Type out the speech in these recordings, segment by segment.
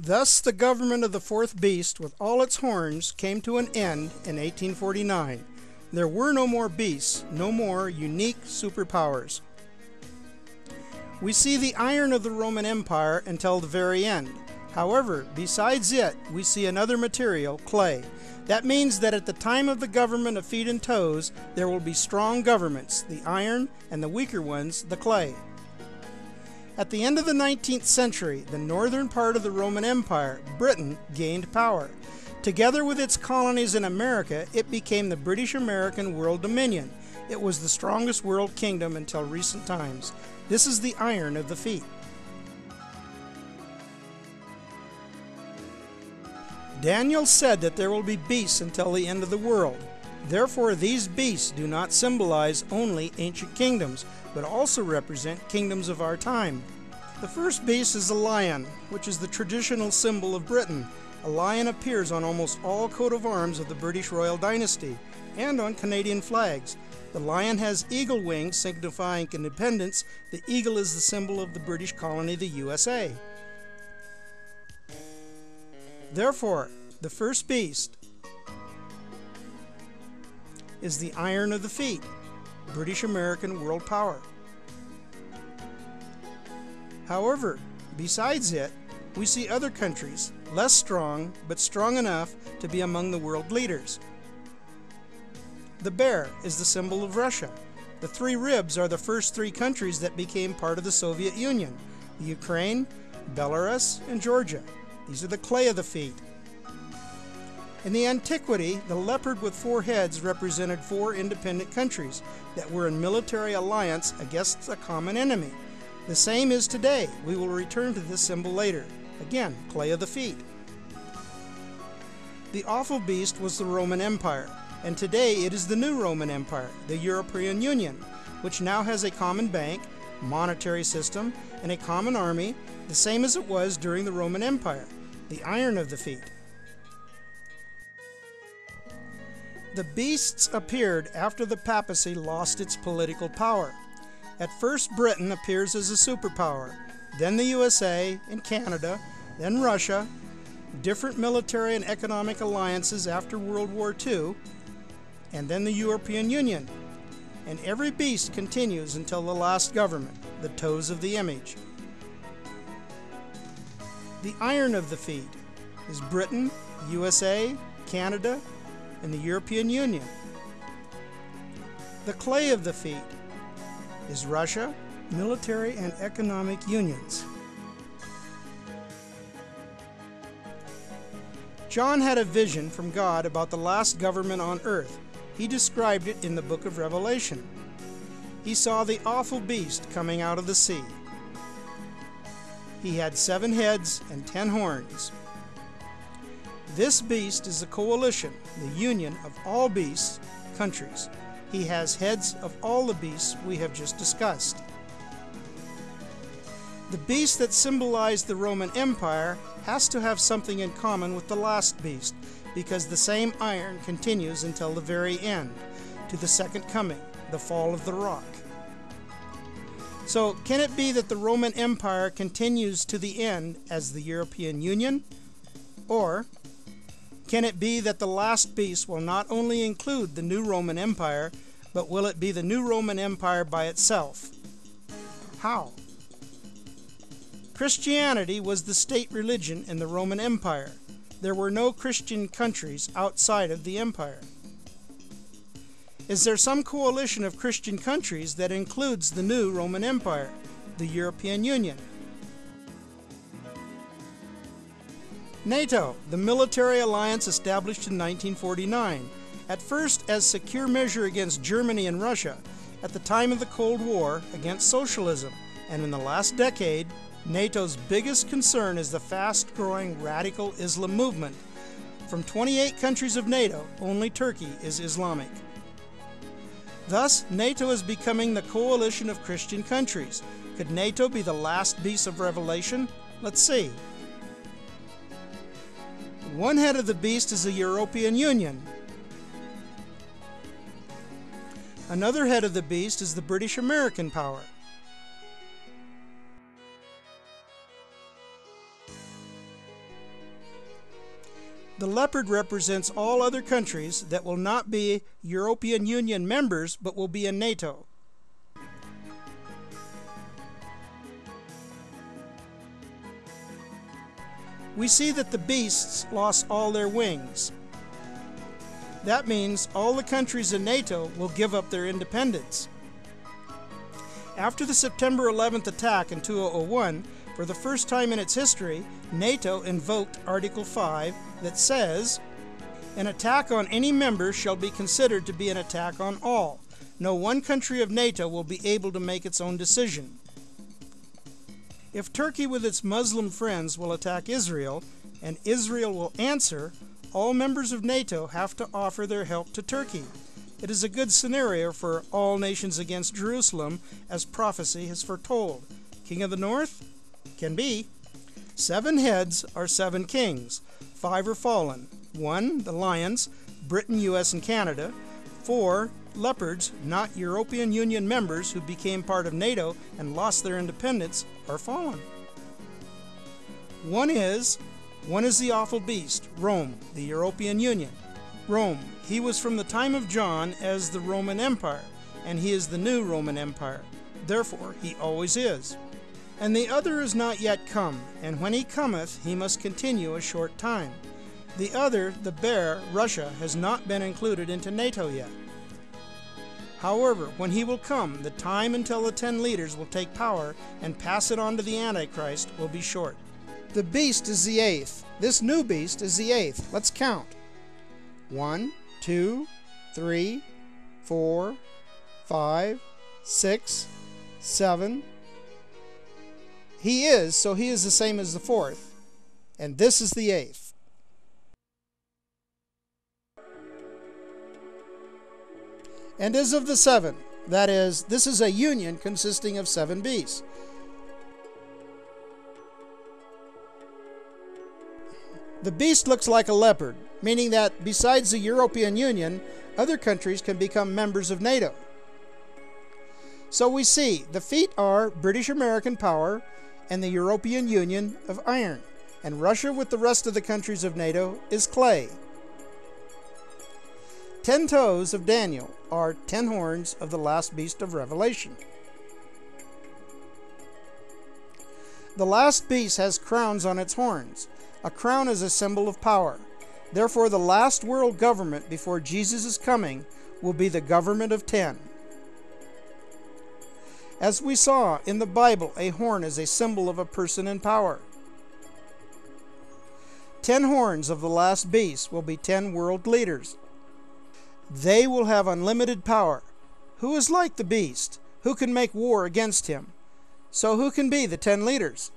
Thus the government of the fourth beast with all its horns came to an end in 1849. There were no more beasts, no more unique superpowers. We see the iron of the Roman Empire until the very end. However, besides it, we see another material, clay. That means that at the time of the government of feet and toes, there will be strong governments, the iron, and the weaker ones, the clay. At the end of the 19th century, the northern part of the Roman Empire, Britain, gained power. Together with its colonies in America, it became the British American World Dominion. It was the strongest world kingdom until recent times. This is the iron of the feet. Daniel said that there will be beasts until the end of the world. Therefore, these beasts do not symbolize only ancient kingdoms, but also represent kingdoms of our time. The first beast is a lion, which is the traditional symbol of Britain. A lion appears on almost all coat of arms of the British royal dynasty and on Canadian flags. The lion has eagle wings signifying independence. The eagle is the symbol of the British colony, the USA. Therefore, the first beast is the iron of the feet, British American world power. However, besides it, we see other countries, less strong, but strong enough to be among the world leaders. The bear is the symbol of Russia. The three ribs are the first three countries that became part of the Soviet Union: the Ukraine, Belarus, and Georgia. These are the clay of the feet. In the antiquity, the leopard with four heads represented four independent countries that were in military alliance against a common enemy. The same is today. We will return to this symbol later. Again, clay of the feet. The awful beast was the Roman Empire, and today it is the new Roman Empire, the European Union, which now has a common bank, monetary system, and a common army, the same as it was during the Roman Empire, the iron of the feet. The beasts appeared after the papacy lost its political power. At first, Britain appears as a superpower, then the USA and Canada, then Russia, different military and economic alliances after World War II, and then the European Union. And every beast continues until the last government, the toes of the image. The iron of the feet is Britain, USA, Canada, and the European Union. The clay of the feet is Russia, military and economic unions. John had a vision from God about the last government on earth. He described it in the book of Revelation. He saw the awful beast coming out of the sea. He had 7 heads and 10 horns. This beast is a coalition, the union of all beasts, countries. He has heads of all the beasts we have just discussed. The beast that symbolized the Roman Empire has to have something in common with the last beast, because the same iron continues until the very end, to the second coming, the fall of the rock. So, can it be that the Roman Empire continues to the end as the European Union? Or can it be that the last beast will not only include the new Roman Empire, but will it be the new Roman Empire by itself? How? Christianity was the state religion in the Roman Empire. There were no Christian countries outside of the empire. Is there some coalition of Christian countries that includes the new Roman Empire, the European Union? NATO, the military alliance established in 1949, at first as secure measure against Germany and Russia, at the time of the Cold War against socialism, and in the last decade, NATO's biggest concern is the fast-growing radical Islam movement. From 28 countries of NATO, only Turkey is Islamic. Thus, NATO is becoming the coalition of Christian countries. Could NATO be the last beast of Revelation? Let's see. One head of the beast is the European Union. Another head of the beast is the British American power. The leopard represents all other countries that will not be European Union members but will be in NATO. We see that the beasts lost all their wings. That means all the countries in NATO will give up their independence. After the September 11th attack in 2001, for the first time in its history, NATO invoked Article 5 that says, "An attack on any member shall be considered to be an attack on all. No one country of NATO will be able to make its own decision." If Turkey with its Muslim friends will attack Israel, and Israel will answer, all members of NATO have to offer their help to Turkey. It is a good scenario for all nations against Jerusalem, as prophecy has foretold. King of the North? Can be. 7 heads are 7 kings. 5 are fallen. 1, the lions, Britain, US, and Canada. 4, leopards, not European Union members who became part of NATO and lost their independence, are fallen. One is the awful beast, Rome, the European Union. Rome, he was from the time of John as the Roman Empire, and he is the new Roman Empire. Therefore, he always is. And the other is not yet come, and when he cometh, he must continue a short time. The other, the bear, Russia, has not been included into NATO yet. However, when he will come, the time until the 10 leaders will take power and pass it on to the Antichrist will be short. The beast is the 8th. This new beast is the 8th. Let's count. 1, 2, 3, 4, 5, 6, 7. He is, so he is the same as the 4th. And this is the 8th. And is of the 7. That is, this is a union consisting of 7 beasts. The beast looks like a leopard, meaning that besides the European Union, other countries can become members of NATO. So we see the feet are British American power and the European Union of iron, and Russia with the rest of the countries of NATO is clay. 10 toes of Daniel are 10 horns of the last beast of Revelation. The last beast has crowns on its horns. A crown is a symbol of power. Therefore, the last world government before Jesus is coming will be the government of 10. As we saw in the Bible, a horn is a symbol of a person in power. 10 horns of the last beast will be 10 world leaders. They will have unlimited power. Who is like the beast? Who can make war against him? So who can be the 10 leaders?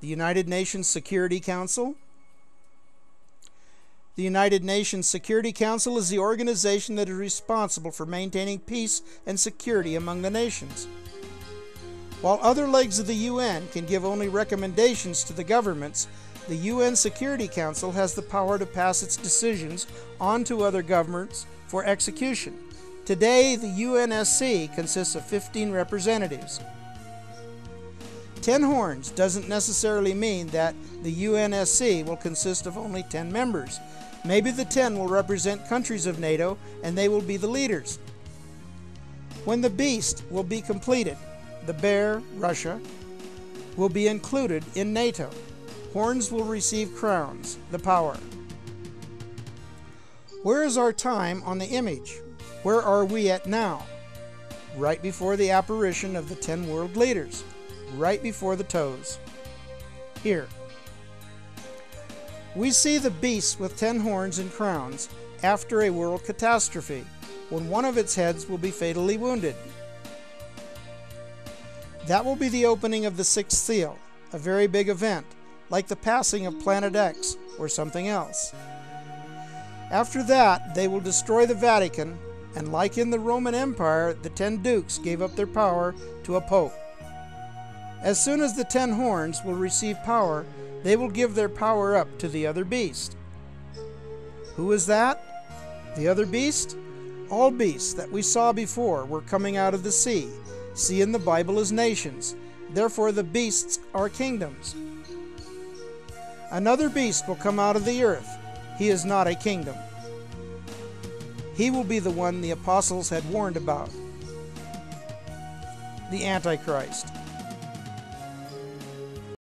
The United Nations Security Council. The United Nations Security Council is the organization that is responsible for maintaining peace and security among the nations. While other legs of the UN can give only recommendations to the governments, the UN Security Council has the power to pass its decisions on to other governments for execution. Today, the UNSC consists of 15 representatives. 10 horns doesn't necessarily mean that the UNSC will consist of only 10 members. Maybe the 10 will represent countries of NATO and they will be the leaders. When the beast will be completed, the bear, Russia, will be included in NATO. Horns will receive crowns, the power. Where is our time on the image? Where are we at now? Right before the apparition of the 10 world leaders. Right before the toes. Here. We see the beast with 10 horns and crowns after a world catastrophe, when one of its heads will be fatally wounded. That will be the opening of the 6th seal, a very big event, like the passing of Planet X or something else. After that, they will destroy the Vatican, and like in the Roman Empire, the 10 dukes gave up their power to a pope. As soon as the 10 horns will receive power, they will give their power up to the other beast. Who is that? The other beast? All beasts that we saw before were coming out of the sea. Sea in the Bible is nations. Therefore the beasts are kingdoms. Another beast will come out of the earth. He is not a kingdom. He will be the one the apostles had warned about, the Antichrist.